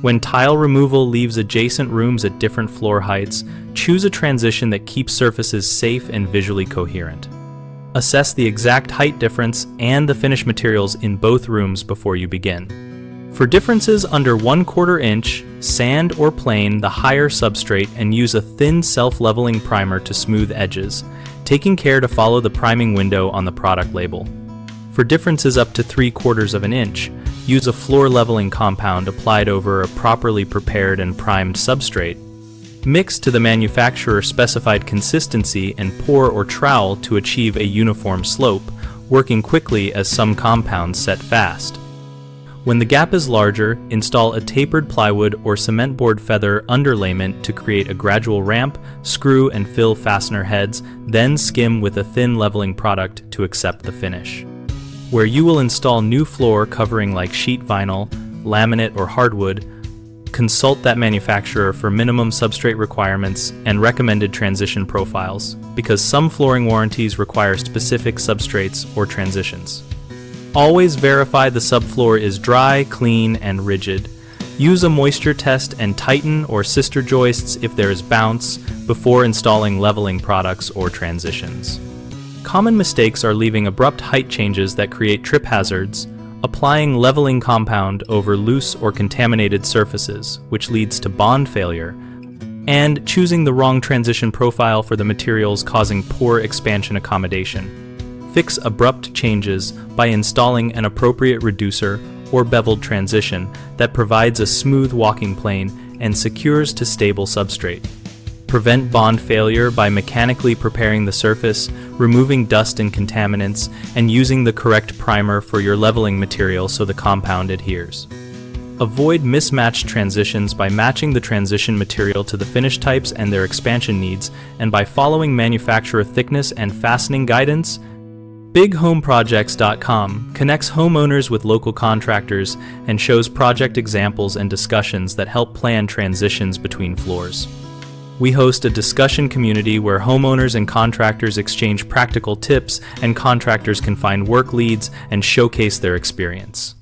When tile removal leaves adjacent rooms at different floor heights, choose a transition that keeps surfaces safe and visually coherent. Assess the exact height difference and the finish materials in both rooms before you begin. For differences under 1/4 inch, sand or plane the higher substrate and use a thin self-leveling primer to smooth edges, taking care to follow the priming window on the product label. For differences up to 3/4 of an inch, use a floor leveling compound applied over a properly prepared and primed substrate. Mix to the manufacturer specified consistency and pour or trowel to achieve a uniform slope, working quickly as some compounds set fast. When the gap is larger, install a tapered plywood or cement board feather underlayment to create a gradual ramp, screw and fill fastener heads, then skim with a thin leveling product to accept the finish. Where you will install new floor covering like sheet vinyl, laminate or hardwood, consult that manufacturer for minimum substrate requirements and recommended transition profiles, because some flooring warranties require specific substrates or transitions. Always verify the subfloor is dry, clean, and rigid. Use a moisture test and tighten or sister joists if there is bounce before installing leveling products or transitions. Common mistakes are leaving abrupt height changes that create trip hazards, applying leveling compound over loose or contaminated surfaces, which leads to bond failure, and choosing the wrong transition profile for the materials causing poor expansion accommodation. Fix abrupt changes by installing an appropriate reducer or beveled transition that provides a smooth walking plane and secures to stable substrate. Prevent bond failure by mechanically preparing the surface, removing dust and contaminants, and using the correct primer for your leveling material so the compound adheres. Avoid mismatched transitions by matching the transition material to the finish types and their expansion needs, and by following manufacturer thickness and fastening guidance. BigHomeProjects.com connects homeowners with local contractors and shows project examples and discussions that help plan transitions between floors. We host a discussion community where homeowners and contractors exchange practical tips, and contractors can find work leads and showcase their experience.